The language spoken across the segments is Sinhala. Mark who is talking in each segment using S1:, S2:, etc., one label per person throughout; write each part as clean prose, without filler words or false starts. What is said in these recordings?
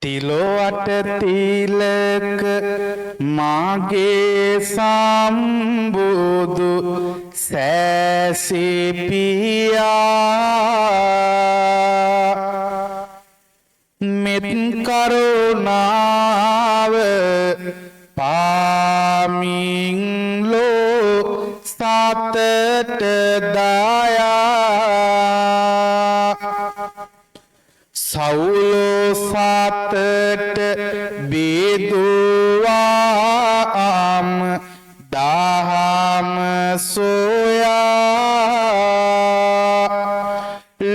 S1: තිලොවට තිලක මාගේ සම්බුදු සැසිපියා මෙත් කරුණාව පාමින් ලෝ සතට දයා සවුලෝ සතට බෙදුවාම දහම සොයා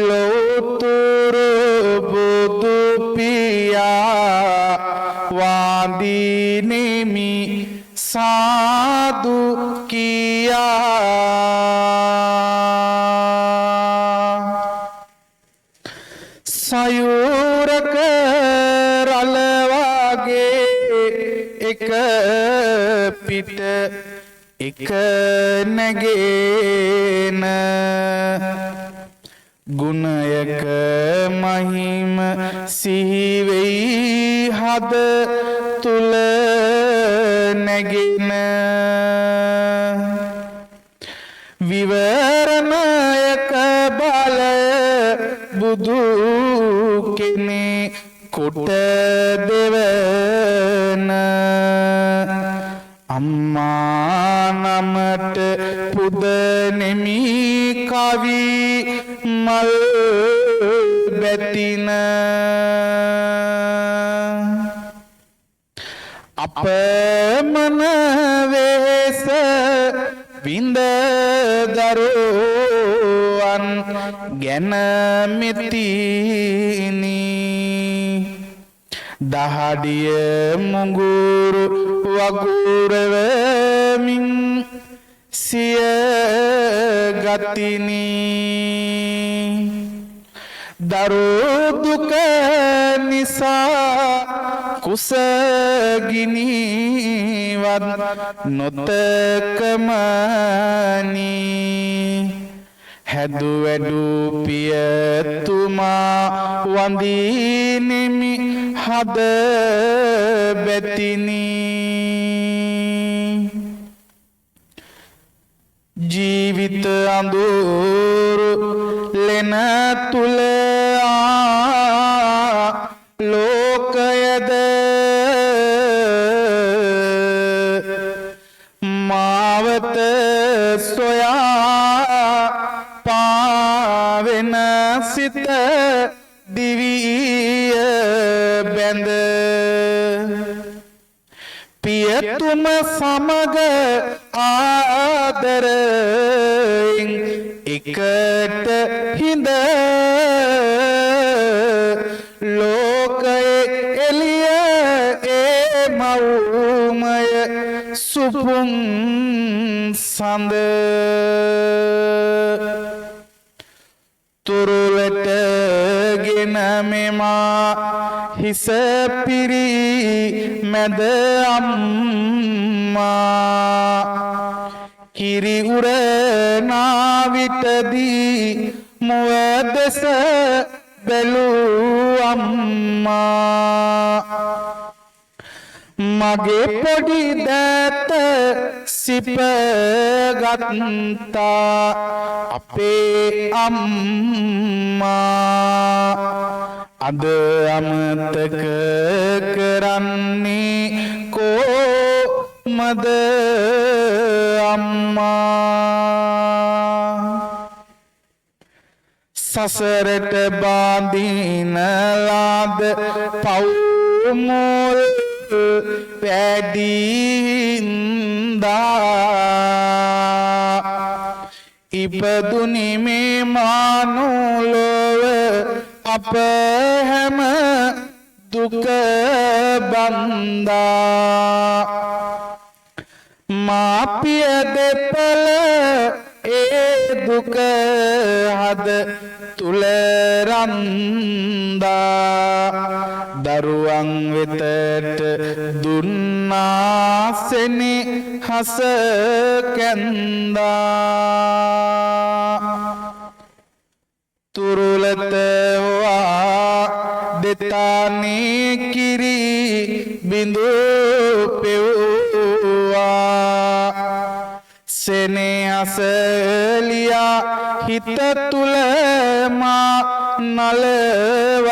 S1: ලෝතුරු බුදු පියා වඳිනෙමි සාදු කියා සයුරක රළ වගේ එක පිට එක නැගෙන ගුණයක මහිම සිහිවෙයි හද තුල නැගෙන විවරණයක බල බුදු කෙනේ කොට දෙවන අම්මා නමට පුදනෙමි කවි මල් බැතින අපමණ වේස විඳ දරුවන් ගැන මෙතිනි දහඩිය මුගුරු වගුරවමින් සිය ගතිනි දරු දුක නිසා කුසගිනිවත් නොතකමනි හැදු වැඩු පියතුමා වඳිනෙමි හද බැතිනි ජීවිත අඳුරු ලෙන තුල ලෝකයද මාවත සොයා පාවෙන සිත දිවිය බැඳ පියතුම සමග ආදරයෙන් එකට හිඳ ලෝකයේ එළිය ඒ මවුමය සුපුන් සඳ තුරුලටගෙන මෙමා හිස පිරි මැද අම්මා කිරි උරනා විටදී මුව දෙස බැලූ අම්මා මගේ පොඩි දෑත සිපගත්තා අපේ අම්මා අද අමතක කරන්නේ කොමද අම්මා සසරට බාඳිනලාද පවුමුල් පැඩින්දා ඉපදුනි මේ මානුලොව අප හැම දුක බන්දා මාපිය දෙපළ ඒ දුක හද තුල රන්දා දරුවන් වෙතට දුන්නාසෙනි හස කැන්දා තුරුලත වා දෙතානේ කිරි බිඳු පෙව්වා සෙනෙහසලියා හිත තුල මා නලවව්වා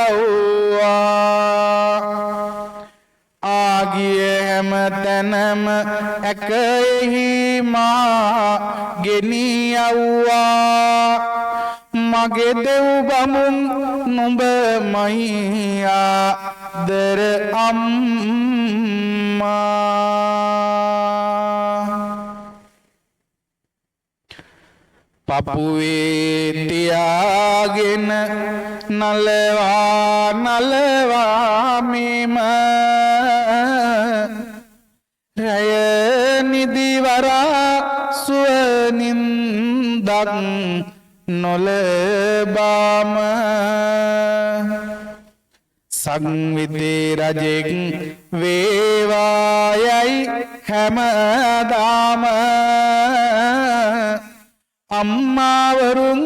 S1: ආගිය හැම තැනම ඇකෙහි මා ගෙනියව්වා මගේ දෙව් බමුන් නුඹ මයියා දර අම්මා පපුවේ තියාගෙන නලවා මෙම රය නිදිවරා සුවනින්දක් නොලබාම සංවිතේ රජෙක් වේවායයි හැමදාම අම්මාවරුන්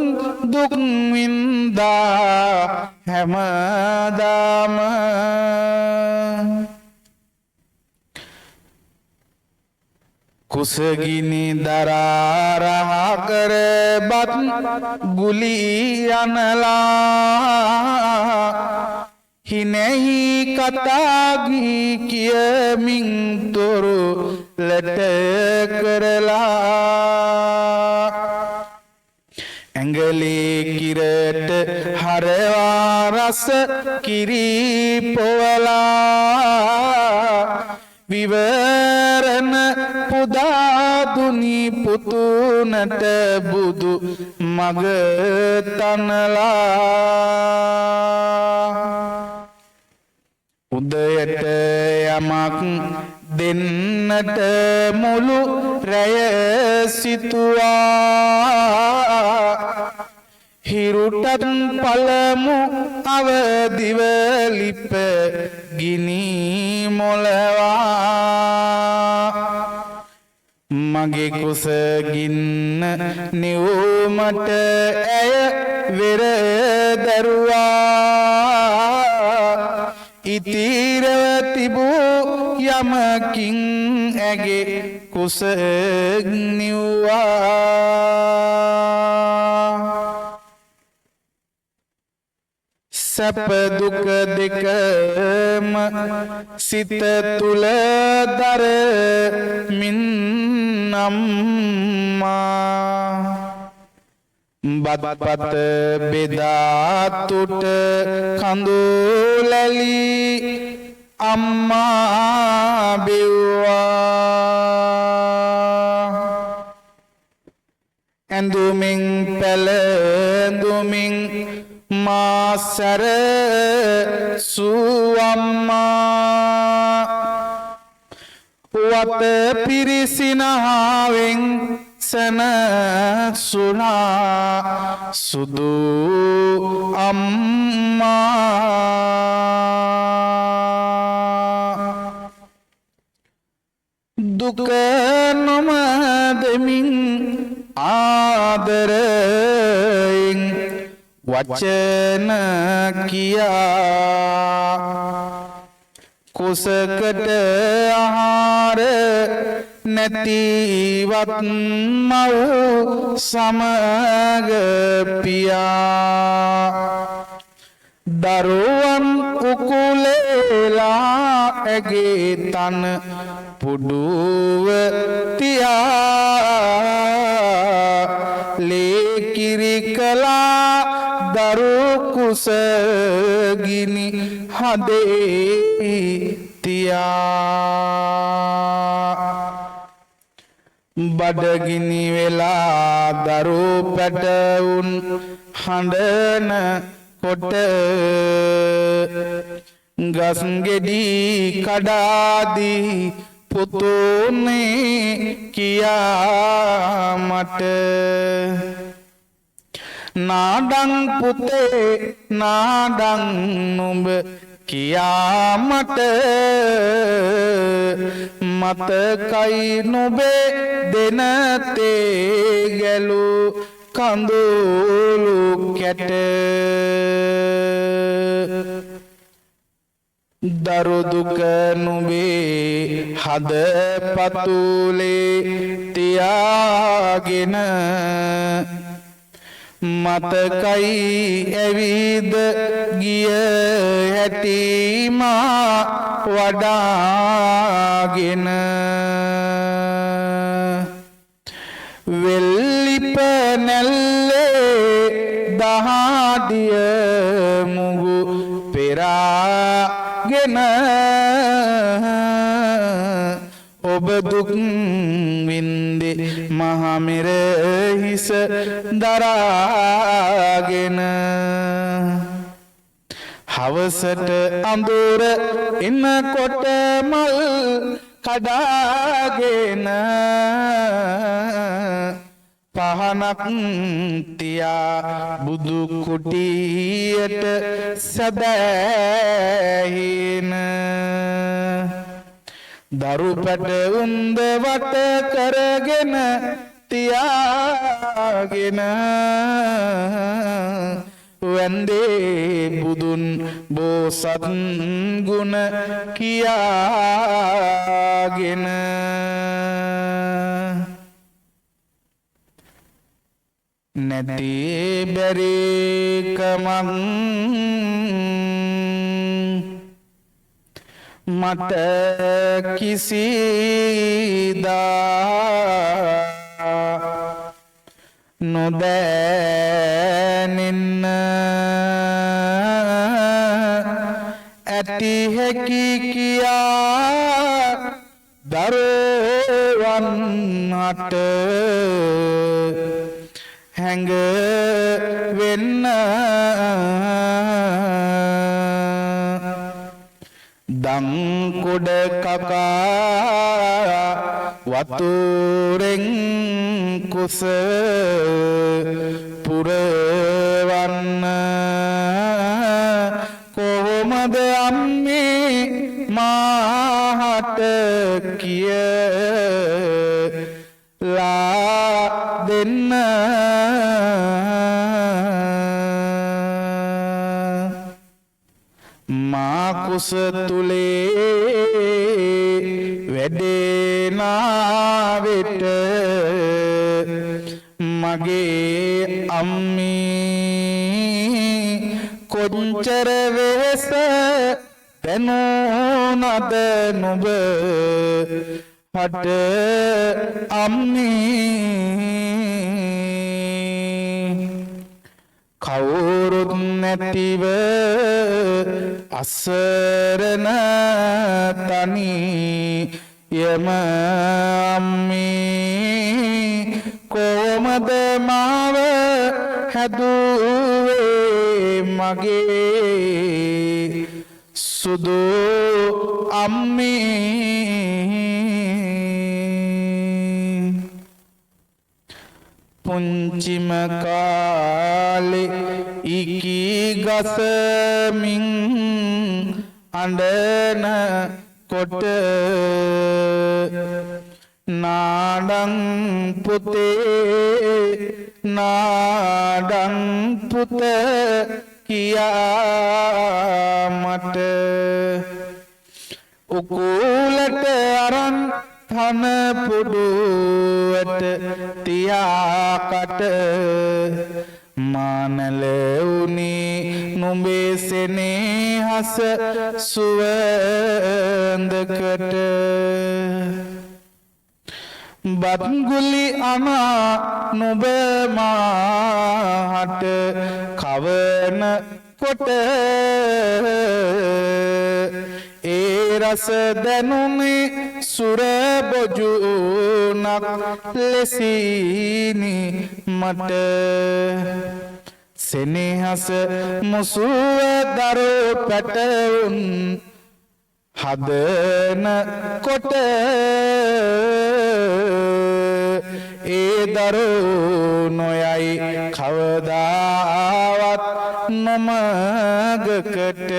S1: දුක් වින්දා හැමදාම කුසගිනි දරාරහ කර බත් ගුලි අනලා හිනෙහි කතාගී කියමින් තොරු ලට කරලා ඇඟලේ කිරට හරවා රස කිරි පොවලා විවරණ පුදාදුනි පුතුනට බුදු මග තනලා උදයට යමක් දෙන්නට මුළු රැය සිතුවා හිරුටත් පළමු අවදිව ලිප ගිනි මොලවා මගේ කුසගින්න නිවුමට ඇය වෙර දරුවා ඉතිරව තිබූ යමකින් ඇගේ කුස නිව්වා සැප දුක දෙකම සිත තුල දරමින් අම්මා බත්පත් බෙදා තුට කඳුලැලි අම්මා බෙව්වා ඇඳුමින් පැළඳුමින් මාසර සුවම්මා වත පිරිසිනහාවෙන් සනසුනා සුදු අම්මා දුක නොමදමින් ආදරයෙන් වචන කියා කුසකට ආහාර නැතිවත් මව් සමග පියා දරුවන් උකුලේලා ඇගේ තන පුඩුව තියා ලේකිරි කලා දරු කුසගිනි හදේ තියා බඩගිනි වෙලා දරු පැටවුන් හඬන කොට ගස්ගෙඩි කඩාදී පුතුනේ කියා මට නාඩං පුතේ නාඩං නුඹ කියා මට මතකයි නුඹේ දෙන තේ ගැලු කඳුළු කැට දරු දුක නුඹේ හද පතුලේ තියාගෙන මතකයි ඇවිද ගිය හැටි මා වඩාගෙන වෙල්ලිප නැල්ලේ දහඩිය මුගු පෙරාගෙන ඔබ දුක් වින්දේ මහමෙර හිස දරාගෙන හවසට අඳුර එනකොට මල් කඩාගෙන පහනක් තියා බුදු කුටියට සැදැහින දරු පැට උන්ද වට කරගෙන තියාගෙන වන්දේ බුදුන් බෝසත් ගුණ කියාගෙන නැති බැරි කමක් මට කිසිදා නොදැනෙන්න ඇති හැකි කියා දරුවන්ට හැඟ වෙන්න දන් කුඩ කකා වතුරෙන් කුස පුරවන්න කොහොමද අම්මේ මාහට කියලා දෙන්න මා කුස තුලේ වැඩේනා වෙට මගේ අම්මී කොච්චර වෙහෙස දැනුණද නුඹ හට අම්මී කවුරුත් නැතිව අසරණ තනි යම අම්මී කොමද මාව හැදුවේ මගේ සුදු අම්මී පුංචිම කාලේ ඉකී ගසමින් අඬන කොට නාඩං පුත කියා මට උකුලට අරන් තන පුඩුවට තියාකට මානල උනේ නුඹේ සෙනෙහස සුවඳකට බත්ගුලි අනා නුඹ මාහට කවන කොට ඒ රස දැනුනේ සුර බොජුනක් ලෙසිනි මට සෙනෙහස මුසුව දරු පැටවුන් හදන කොට ඒ දරු නොයයි කවදාවත් නොමගකට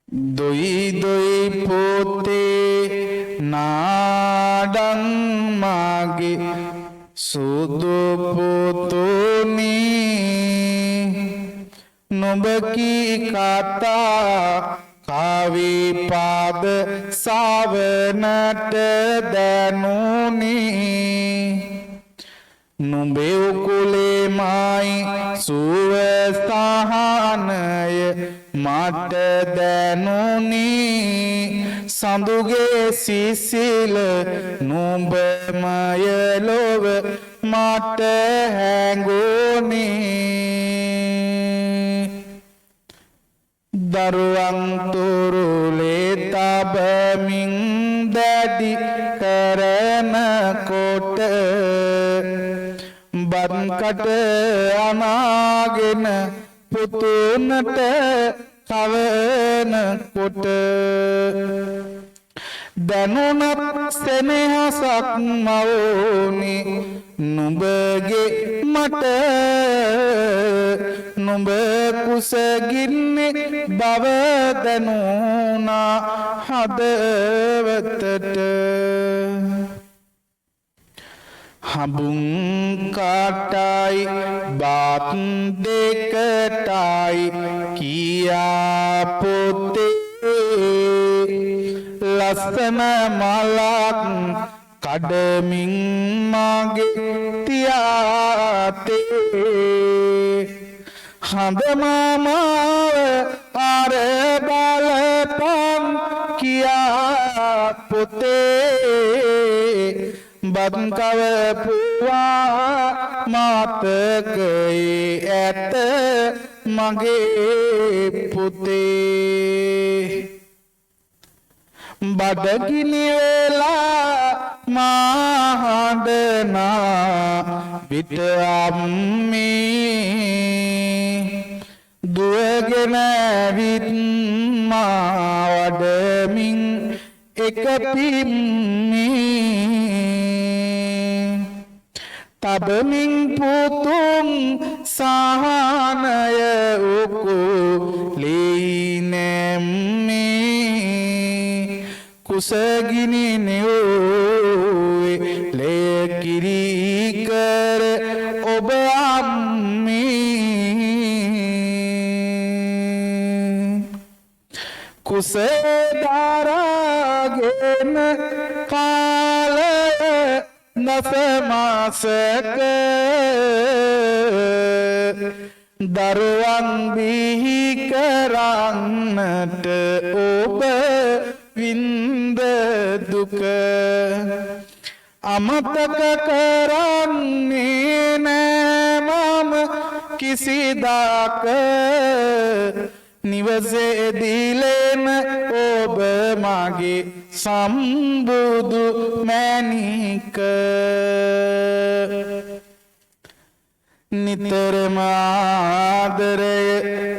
S1: දොයි දොයි පොතේ නාඩං මාගේ සුදු පුතුනි නුඹකි කතා කාවේ පාද සාවනට දැනුනි නුඹේ උකුලේමයි සුවසහනය මට දැනුනි සඳුගේ සිසිල නුඹමය ලොව මට හැඟුනි දරුවන් තුරුලේ තබමින් දැඩි කරන කොට බන්කට අනාගෙන පුතුනට කවන කොට දැනුණත් සෙනෙහසක් මවුනි නුඹගේ මට නුඹ කුසගින්නේ බව දැනුණා හදවතට හබුන් කාටයි බාත් දෙකටයි කියා පොතේ ලස්සන මලක් කඩමින් මගේ තියාතේ හඳ මාමාව අර බලපන් කියා පොතේ බත්කව පුවා මාතකයේ ඇත මගේ පුතේ බඩගිනි වෙලා මහඬනා විට අම්මේ දුවගෙන විත් මා වඩමින් එක පිම්මේ තබමින් පුතුන් සහනය උකුලේ නැම්මේ කුසගිනි නෙවුවේ ලේකිරි කර ඔබ අම්මේ කුසේ දරාගෙන කාලය නසමාසක දරුවන් බිහි කරන්නට ඔබ වින්ද දුක අමතක කරන්නේ නෑ මම කිසිදාක නිවසේ දිලෙන ඔබ මගේ සම්බුදු මැණික නිතරම ආදරය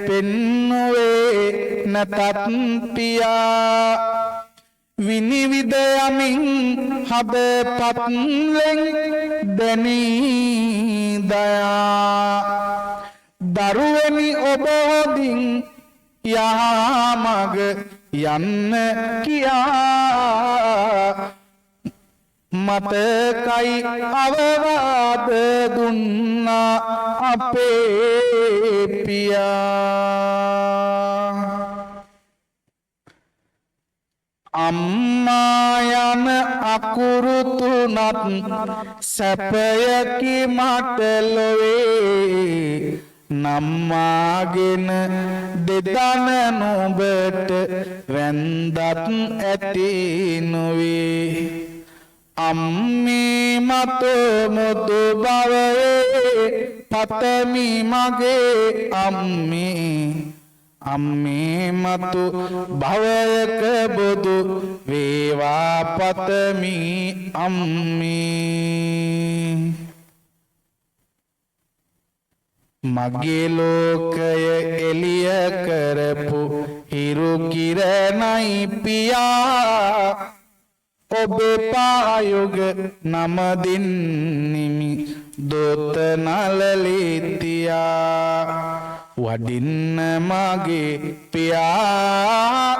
S1: පෙන්නුවේ නැතත් පියා විනිවිද යමින් හද පත්ලෙන් දැනී දයා දරුවනි ඔබ හොදින් යහමග යන්න කියා මතකයි අවවාද දුන්නා අපේ පියා අම්මා යන අකුරු තුනත් සැපයකි මට ලොවේ නම්මාගෙන දෙදන නුඹට වැන්දත් ඇති නොවේ අම්මේ මතු මුතු බවේ පතමි මගේ අම්මේ අම්මේ මතු භවයක බුදු වේවා පතමි අම්මේ මගේ ලෝකය එළිය කරපු හිරු කිරණයි පියා ඔබේ පායුග නම දින්නිමි දොත නලලිතියා වඩින්න මගේ පියා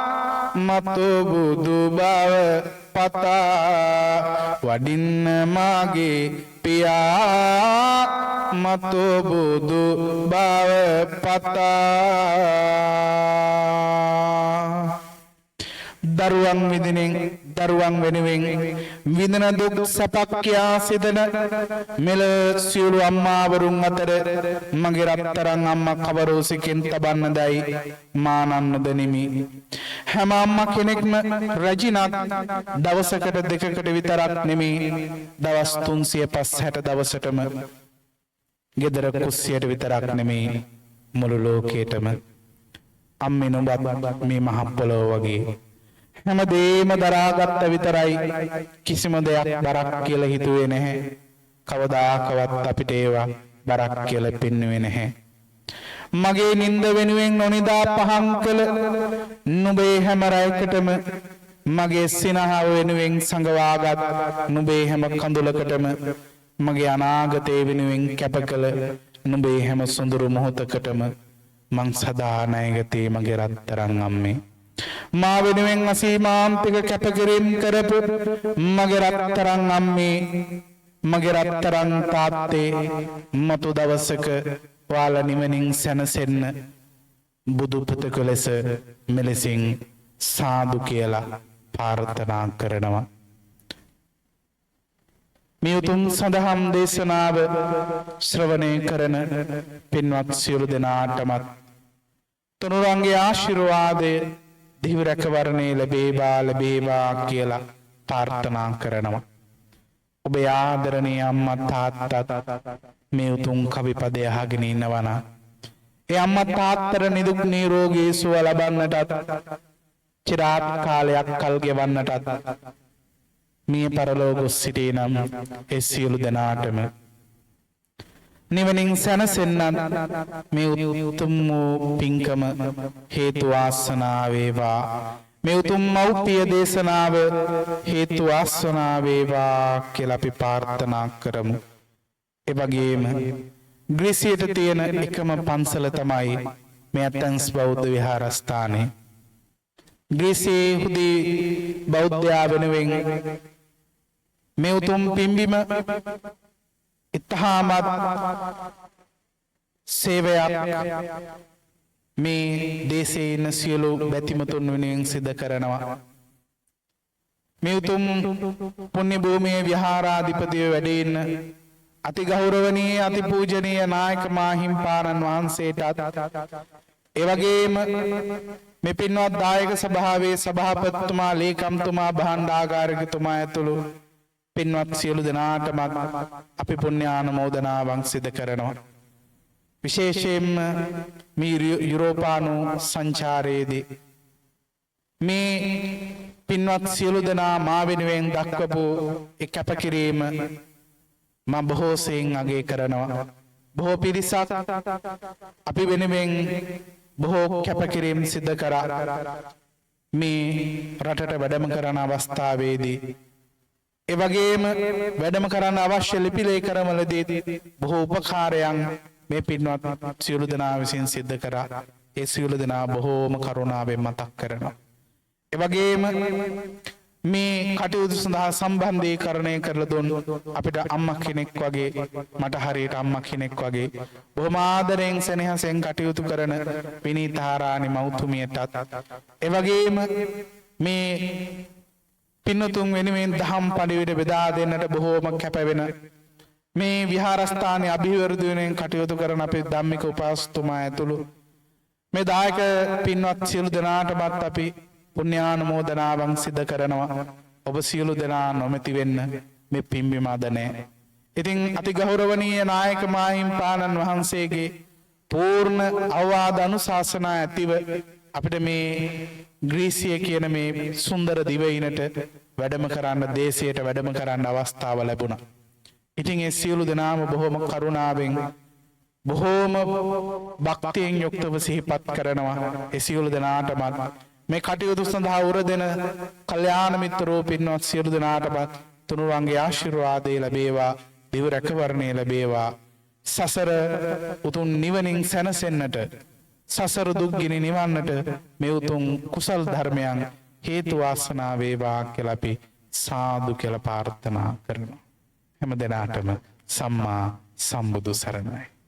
S1: මතු බුදු බව පතා වඩින්න මාගේ පියා මතු බුදු බව පතා දරුවන් වෙනුවෙන් විඳන දුක් සැපක් කියා සිදන මෙල සියලු අම්මාවරුන් අතර මගේ රත්තරන් අම්මා කවරෝසිකෙන් තබන්නදයි මානන්න දනිමි. හැම අම්මා කෙනෙක්ම රජිනක් දවසකට දෙකකට විතරක් නෙමේ දවස් 360 දවසටම ගෙදර කුස්සියට විතරක් නෙමේ මුළු ලෝකේටම අම්මේ නුඹත් මේ මහ පොළොව වගේ හැමදේම දරාගත්ත විතරයි කිසිම දෙයක් බරක් කියලා හිතුවේ නැහැ. කවදාකවත් අපිට ඒවා බරක් කියලා පෙන්වුවේ නැහැ. මගේ නිින්ද වෙනුවෙන් නොනිදා පහන් කළ නුඹේ හැම රැයකටම මගේ සිනහව වෙනුවෙන් සංගවාගත් නුඹේ හැම කඳුලකටම මගේ අනාගතය වෙනුවෙන් කැප කළ නුඹේ හැම සොඳුරු මොහොතකටම මං සදා ණයගතේ මගේ රත්තරන් අම්මේ. මා වෙනුවෙන් අසීමාන්තික කැපකිරීම කරපු මගේ රත්තරන් අම්මේ මගේ රත්තරන් තාත්තේ මතු දවසක ඔයාලා නිවනින් සැනසෙන්න බුදු පුතක ලෙස මෙලෙසින් සාදු කියලා ප්‍රාර්ථනා කරනවා. මේ උතුම් සදහම් දේශනාව ශ්‍රවණය කරන පින්වත් සියලු දෙනාටමත් තුනුරුවන්ගේ ආශිර්වාදය දිව්‍ය රැකවරණේ ලැබේවා කියලා ප්‍රාර්ථනා කරනවා. ඔබේ ආදරණීය අම්මා තාත්තත් මේ උතුම් කවි පදය අහගෙන ඉන්නවා නම් ඒ අම්මා තාත්තට නිදුක් නිරෝගී සුව ලබන්නටත් චිරාත් කාලයක් කල් ගෙවන්නටත් මිය පරලෝක සිටී නම් ඒ සියලු දෙනාටම නිවනින් සැනසෙන්නත් මේ උතුම් වූ පින්කම හේතු වාසනා වේවා. මේ උතුම් මෞපිය දේශනාව හේතු වාසනා වේවා කියලා අපි ප්‍රාර්ථනා කරමු. ඒ වගේම ග්‍රීසියට තියෙන එකම පන්සල තමයි මේ ඇතන්ස් බෞද්ධ විහාරස්ථානය. ග්‍රීසියේ හුදී බෞද්ධයා වෙනුවෙන් මේ උතුම් පින්බිම ඉතාමත් සේවයක් මේ දේශයේ ඉන්න සියලු බැතිමතුන් වෙනුවෙන් සිදු කරනවා. මේ උතුම් පුණ්‍ය භූමියේ විහාරාධිපතිව වැඩ ඉන්න අති ගෞරවනීය අති පූජනීය නායක මාහිම්පාණන් වහන්සේටත් ඒ වගේම මේ පින්වත් දායක සභාවේ සභාපතිතුමා ලේකම්තුමා භාණ්ඩාගාරිකතුමා ඇතුළු පින්වත් සියලු දෙනාටම අපි පුණ්‍යානුමෝදනාවන් සිදු කරනවා. විශේෂයෙන්ම මේ යුරෝපානු සංචාරයේදී මේ පින්වත් සියලු දෙනා මා වෙනුවෙන් දක්වපු ඒ කැපකිරීම මම බොහෝ සෙයින් අගය කරනවා. බොහෝ පිරිසක් අපි වෙනුවෙන් බොහෝ කැපකිරීම් සිදු කරා. මේ රටට වැඩම කරන අවස්ථාවේදී ඒ වගේම වැඩම කරන්න අවශ්‍ය ලිපි ලේඛනවලදී බොහෝ උපකාරයන් මේ පින්වත් සියලු දෙනා විසින් සිදු කරා. ඒ සියලු දෙනා බොහෝම කරුණාවෙන් මතක් කරනවා. ඒ වගේම මේ කටයුතු සඳහා සම්බන්ධීකරණය කරලා දුන් අපිට අම්මා කෙනෙක් වගේ මට හරියට අම්මා කෙනෙක් වගේ බොහොම ආදරෙන් සෙනෙහසෙන් කටයුතු කරන විනීතාරාණි මෞතුමියටත් ඒ වගේම මේ පින්නතුන් වෙනුවෙන් දහම් පඬිවිඩ බෙදා දෙන්නට බොහෝම කැපවෙන මේ විහාරස්ථානයේ අභිවෘද්ධිය වෙනුවෙන් කටයුතු කරන අපේ ධම්මික උපාසකතුමා ඇතුළු මේ දායක පින්වත් සියලු දෙනාටමත් අපි පුණ්‍යානුමෝදනාවන් සිදු කරනවා. ඔබ සියලු දෙනා නොමැති වෙන්න මේ පින්බිම අද නැහැ. ඉතින් අති ගෞරවනීය නායක මාහිම්පාණන් වහන්සේගේ පූර්ණ අවවාද අනුශාසනා ඇතිව අපිට මේ ග්‍රීසිය කියන මේ සුන්දර දිවයිනට වැඩම කරන්න දේශයට වැඩම කරන්න අවස්ථාව ලැබුණා. ඉතින් ඒ සියලු දෙනාම බොහොම කරුණාවෙන් බොහෝම භක්තියෙන් යුක්තව සිහිපත් කරනවා. ඒ සියලු දෙනාටම මේ කටයුතු සඳහා උරදෙන කල්යාණ මිත්‍රෝ පින්වත් සියලු දෙනාටමත් තුනුරුවන්ගේ ආශිර්වාදය ලැබේවා, දිව රැකවරණය ලැබේවා. සසර උතුම් නිවනින් සැනසෙන්නට, සසර දුක් ගිනි නිවන්නට මේ උතුම් කුසල් ධර්මයන් හේතු වාසනා වේවා කියලා අපි සාදු කියලා ප්‍රාර්ථනා කරනවා. හැම දිනාටම සම්මා සම්බුදු සරණයි.